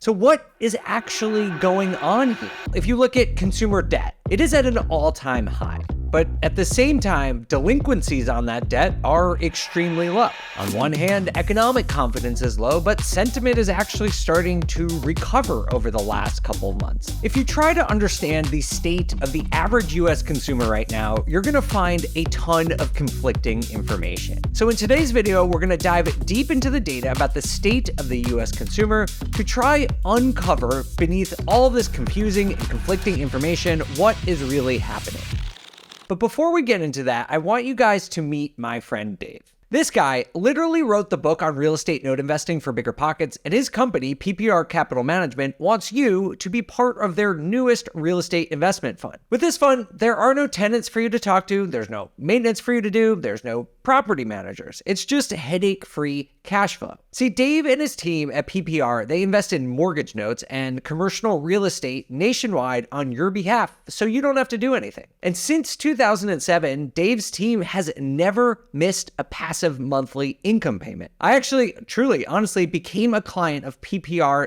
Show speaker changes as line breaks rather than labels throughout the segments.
So what is actually going on here? If you look at consumer debt, it is at an all-time high. But at the same time, delinquencies on that debt are extremely low. On one hand, economic confidence is low, but sentiment is actually starting to recover over the last couple months. If you try to understand the state of the average US consumer right now, you're gonna find a ton of conflicting information. So in today's video, we're gonna dive deep into the data about the state of the US consumer to try uncover beneath all of this confusing and conflicting information what is really happening. But before we get into that, I want you guys to meet my friend Dave. This guy literally wrote the book on real estate note investing for BiggerPockets, and his company, PPR Capital Management, wants you to be part of their newest real estate investment fund. With this fund, there are no tenants for you to talk to, there's no maintenance for you to do, there's no property managers. It's just headache-free cash flow. See, Dave and his team at PPR, they invest in mortgage notes and commercial real estate nationwide on your behalf, so you don't have to do anything. And since 2007, Dave's team has never missed a passive monthly income payment. I actually, truly, honestly became a client of PPR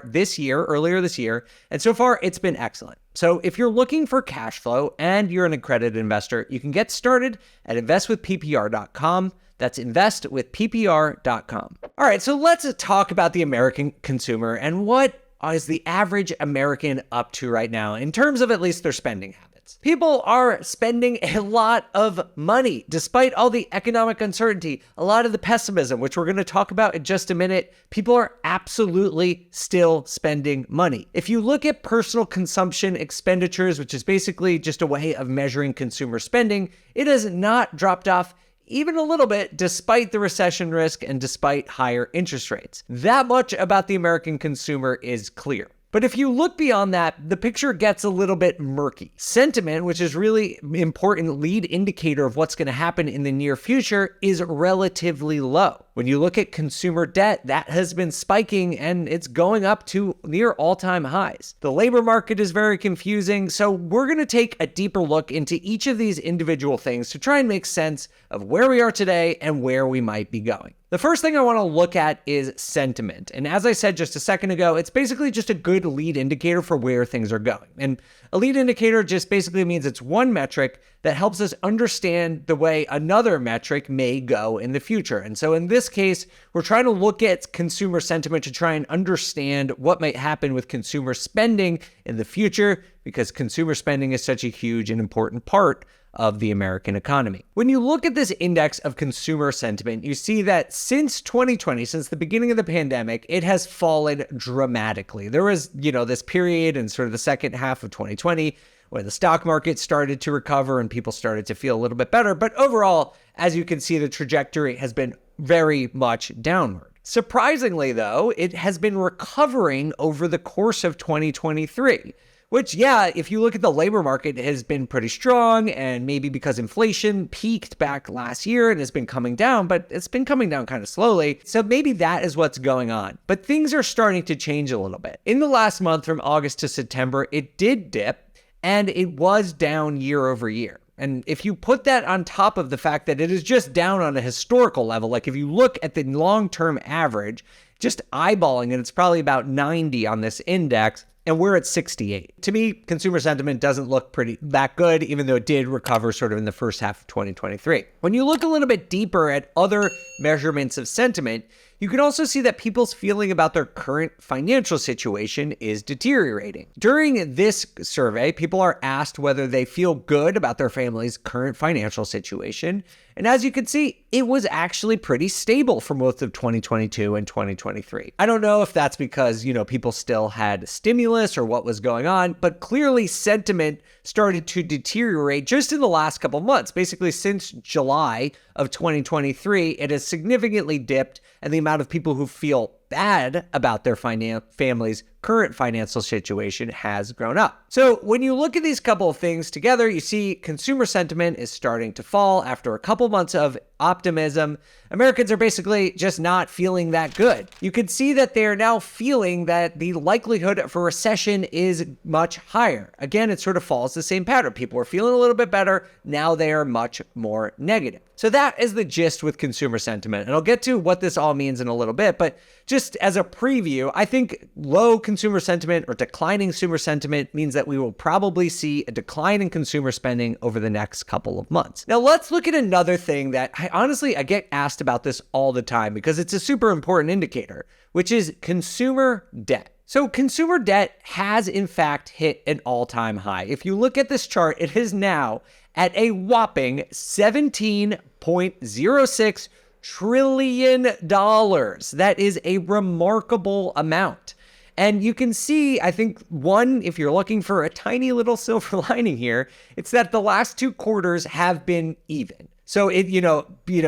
earlier this year, and so far it's been excellent. So if you're looking for cash flow and you're an accredited investor, you can get started at investwithppr.com. That's investwithppr.com. All right, so let's talk about the American consumer and what is the average American up to right now in terms of at least their spending habits. People are spending a lot of money despite all the economic uncertainty, a lot of the pessimism, which we're going to talk about in just a minute. People are absolutely still spending money. If you look at personal consumption expenditures, which is basically just a way of measuring consumer spending, it has not dropped off even a little bit, despite the recession risk and despite higher interest rates. That much about the American consumer is clear. But if you look beyond that, the picture gets a little bit murky. Sentiment, which is really important lead indicator of what's going to happen in the near future, is relatively low. When you look at consumer debt, that has been spiking and it's going up to near all-time highs. The labor market is very confusing, so we're going to take a deeper look into each of these individual things to try and make sense of where we are today and where we might be going. The first thing I want to look at is sentiment. And as I said just a second ago, it's basically just a good lead indicator for where things are going. And a lead indicator just basically means it's one metric that helps us understand the way another metric may go in the future. And so in this case, we're trying to look at consumer sentiment to try and understand what might happen with consumer spending in the future, because consumer spending is such a huge and important part of the American economy. When you look at this index of consumer sentiment, you see that since 2020, since the beginning of the pandemic, it has fallen dramatically. There was, this period in sort of the second half of 2020 where the stock market started to recover and people started to feel a little bit better. But overall, as you can see, the trajectory has been very much downward. Surprisingly, though, it has been recovering over the course of 2023. Which, if you look at the labor market, it has been pretty strong, and maybe because inflation peaked back last year and has been coming down, but it's been coming down kind of slowly. So maybe that is what's going on. But things are starting to change a little bit. In the last month, from August to September, it did dip, and it was down year over year. And if you put that on top of the fact that it is just down on a historical level, like if you look at the long-term average, just eyeballing it, it's probably about 90 on this index, and we're at 68. To me, consumer sentiment doesn't look that good, even though it did recover sort of in the first half of 2023. When you look a little bit deeper at other measurements of sentiment, you can also see that people's feeling about their current financial situation is deteriorating. During this survey, people are asked whether they feel good about their family's current financial situation. And as you can see, it was actually pretty stable for most of 2022 and 2023. I don't know if that's because, people still had stimulus or what was going on, but clearly sentiment started to deteriorate just in the last couple months. Basically, since July of 2023, it has significantly dipped, and the amount of people who feel bad about their family's current financial situation has grown up. So when you look at these couple of things together, you see consumer sentiment is starting to fall after a couple months of optimism. Americans are basically just not feeling that good. You could see that they're now feeling that the likelihood for recession is much higher. Again, it sort of follows the same pattern. People are feeling a little bit better. Now they are much more negative. So that is the gist with consumer sentiment. And I'll get to what this all means in a little bit, but just as a preview, I think low consumer sentiment or declining consumer sentiment means that we will probably see a decline in consumer spending over the next couple of months. Now let's look at another thing that I get asked about this all the time because it's a super important indicator, which is consumer debt. So consumer debt has in fact hit an all-time high. If you look at this chart, it is now at a whopping $17.06 trillion. That is a remarkable amount. And you can see, I think, one, if you're looking for a tiny little silver lining here, it's that the last 2 quarters have been even. So it,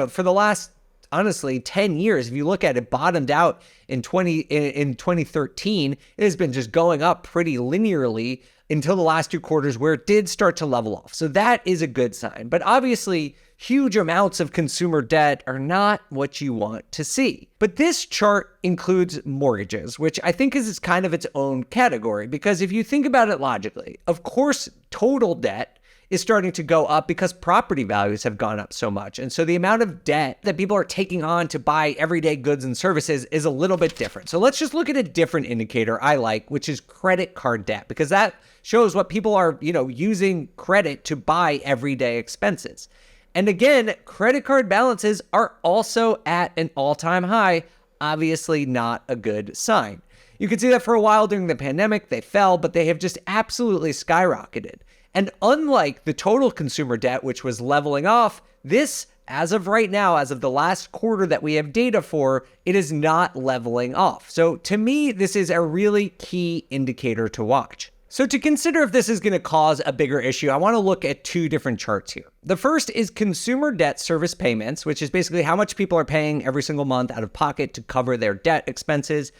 for the last, honestly, 10 years, if you look at it, bottomed out in 2013, it has been just going up pretty linearly until the last 2 quarters where it did start to level off. So that is a good sign. But obviously, huge amounts of consumer debt are not what you want to see. But this chart includes mortgages, which I think is kind of its own category, because if you think about it logically, of course, total debt is starting to go up because property values have gone up so much. And so the amount of debt that people are taking on to buy everyday goods and services is a little bit different. So let's just look at a different indicator I like, which is credit card debt, because that shows what people are, using credit to buy everyday expenses. And again, credit card balances are also at an all-time high, obviously not a good sign. You can see that for a while during the pandemic, they fell, but they have just absolutely skyrocketed. And unlike the total consumer debt, which was leveling off, this, as of right now, as of the last quarter that we have data for, it is not leveling off. So to me, this is a really key indicator to watch. So to consider if this is going to cause a bigger issue, I want to look at 2 different charts here. The first is consumer debt service payments, which is basically how much people are paying every single month out of pocket to cover their debt expenses,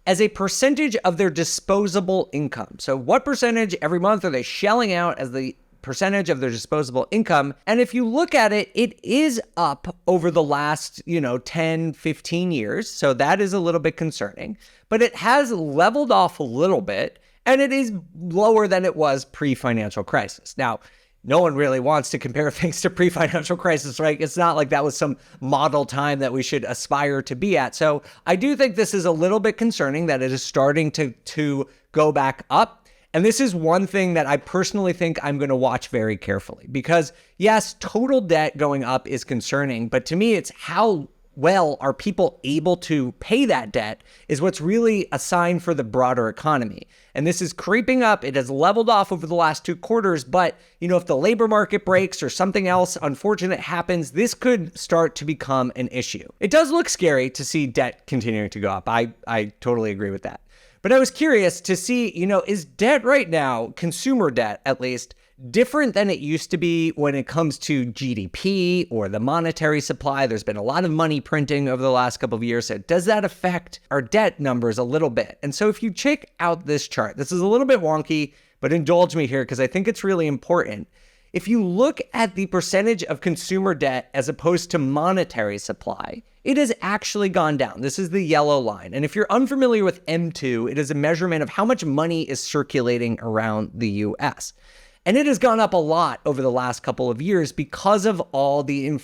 as a percentage of their disposable income. So what percentage every month are they shelling out as the percentage of their disposable income? And if you look at it, it is up over the last, 10, 15 years. So that is a little bit concerning, but it has leveled off a little bit, and it is lower than it was pre-financial crisis. Now, no one really wants to compare things to pre-financial crisis, right? It's not like that was some model time that we should aspire to be at. So I do think this is a little bit concerning that it is starting to go back up. And this is one thing that I personally think I'm going to watch very carefully, because yes, total debt going up is concerning, but to me, it's how well are people able to pay that debt is what's really a sign for the broader economy. And this is creeping up. It has leveled off over the last 2 quarters, but if the labor market breaks or something else unfortunate happens, this could start to become an issue. It does look scary to see debt continuing to go up. I totally agree with that. But I was curious to see, is debt right now, consumer debt at least, different than it used to be when it comes to GDP or the monetary supply? There's been a lot of money printing over the last couple of years. So does that affect our debt numbers a little bit? And so if you check out this chart, this is a little bit wonky, but indulge me here because I think it's really important. If you look at the percentage of consumer debt as opposed to monetary supply, it has actually gone down. This is the yellow line. And if you're unfamiliar with M2, it is a measurement of how much money is circulating around the US. And it has gone up a lot over the last couple of years because of all the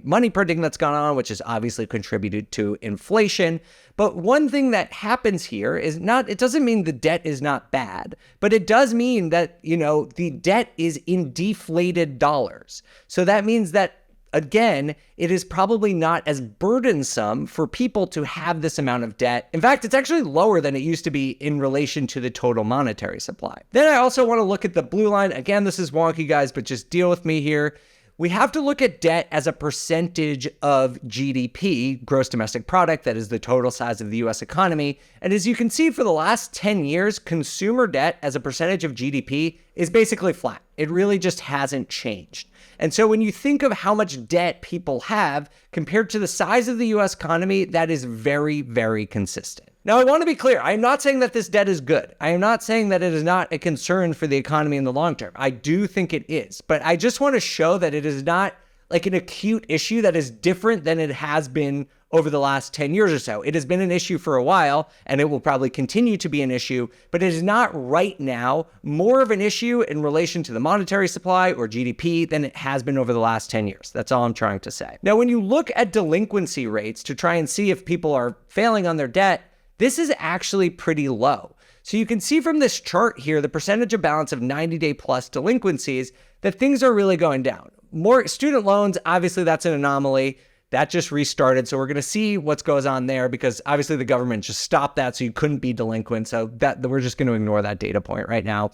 money printing that's gone on, which has obviously contributed to inflation. But one thing that happens here is it doesn't mean the debt is not bad, but it does mean that, the debt is in deflated dollars. So that means that, again, it is probably not as burdensome for people to have this amount of debt. In fact, it's actually lower than it used to be in relation to the total monetary supply. Then I also want to look at the blue line. Again, this is wonky, guys, but just deal with me here. We have to look at debt as a percentage of GDP, gross domestic product, that is the total size of the US economy. And as you can see, for the last 10 years, consumer debt as a percentage of GDP is basically flat. It really just hasn't changed. And so when you think of how much debt people have compared to the size of the US economy, that is very, very consistent. Now, I want to be clear. I am not saying that this debt is good. I am not saying that it is not a concern for the economy in the long term. I do think it is, but I just want to show that it is not like an acute issue that is different than it has been over the last 10 years or so. It has been an issue for a while, and it will probably continue to be an issue, but it is not right now more of an issue in relation to the monetary supply or GDP than it has been over the last 10 years. That's all I'm trying to say. Now, when you look at delinquency rates to try and see if people are failing on their debt, this is actually pretty low. So you can see from this chart here, the percentage of balance of 90-day plus delinquencies, that things are really going down. More student loans, obviously that's an anomaly. That just restarted. So we're going to see what goes on there because obviously the government just stopped that. So you couldn't be delinquent. So that we're just going to ignore that data point right now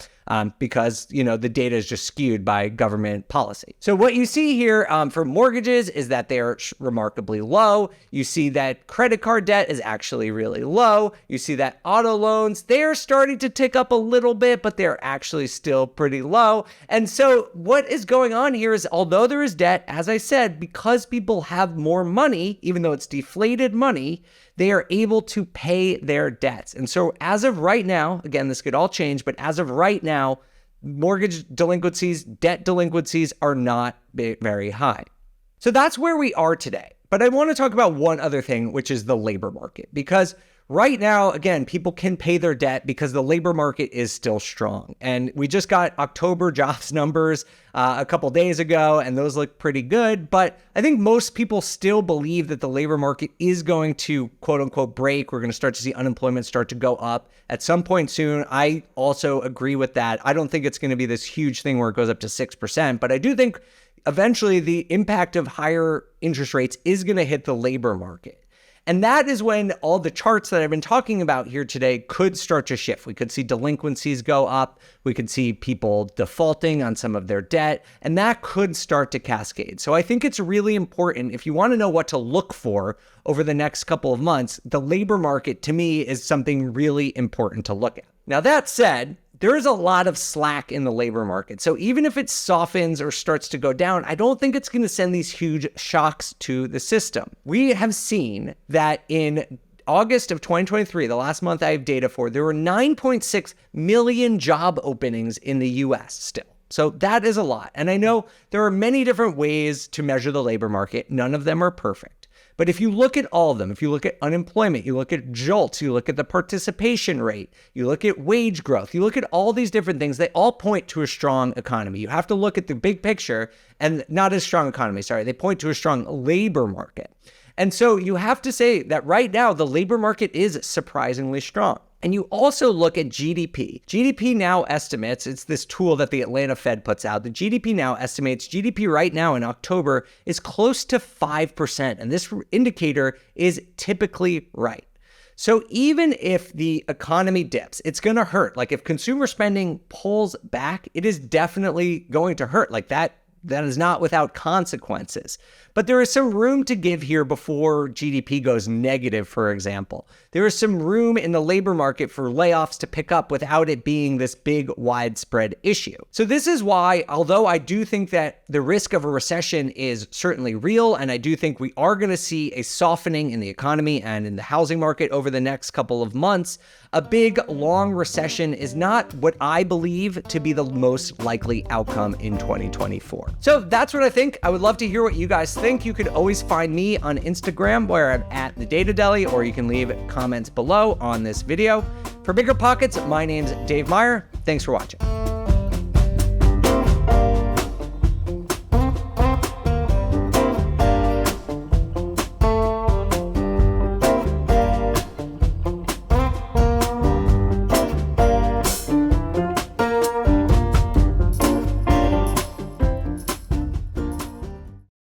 because, you know, the data is just skewed by government policy. So what you see here for mortgages is that they're remarkably low. You see that credit card debt is actually really low. You see that auto loans, they're starting to tick up a little bit, but they're actually still pretty low. And so what is going on here is although there is debt, as I said, because people have more money, even though it's deflated money, they are able to pay their debts. And so as of right now, again, this could all change, but as of right now, mortgage delinquencies, debt delinquencies are not very high. So that's where we are today. But I want to talk about one other thing, which is the labor market, because right now, again, people can pay their debt because the labor market is still strong. And we just got October jobs numbers a couple days ago, and those look pretty good. But I think most people still believe that the labor market is going to, quote unquote, break. We're going to start to see unemployment start to go up at some point soon. I also agree with that. I don't think it's going to be this huge thing where it goes up to 6%, but I do think eventually the impact of higher interest rates is going to hit the labor market. And that is when all the charts that I've been talking about here today could start to shift. We could see delinquencies go up. We could see people defaulting on some of their debt, and that could start to cascade. So I think it's really important if you want to know what to look for over the next couple of months, the labor market to me is something really important to look at. Now that said, there is a lot of slack in the labor market. So even if it softens or starts to go down, I don't think it's going to send these huge shocks to the system. We have seen that in August of 2023, the last month I have data for, there were 9.6 million job openings in the US still. So that is a lot. And I know there are many different ways to measure the labor market. None of them are perfect. But if you look at all of them, if you look at unemployment, you look at JOLTS, you look at the participation rate, you look at wage growth, you look at all these different things, they all point to a strong economy. You have to look at the big picture and not a strong economy, they point to a strong labor market. And so you have to say that right now, the labor market is surprisingly strong. And you also look at GDP. GDP now estimates, it's this tool that the Atlanta Fed puts out. The GDP now estimates GDP right now in October is close to 5%. And this indicator is typically right. So even if the economy dips, it's going to hurt. Like if consumer spending pulls back, it is definitely going to hurt. Like that is not without consequences. But there is some room to give here before GDP goes negative, for example. There is some room in the labor market for layoffs to pick up without it being this big widespread issue. So this is why, although I do think that the risk of a recession is certainly real, and I do think we are going to see a softening in the economy and in the housing market over the next couple of months, a big, long recession is not what I believe to be the most likely outcome in 2024. So that's what I think. I would love to hear what you guys think. You could always find me on Instagram where I'm at the Data Deli, or you can leave comments below on this video. For BiggerPockets, my name's Dave Meyer. Thanks for watching.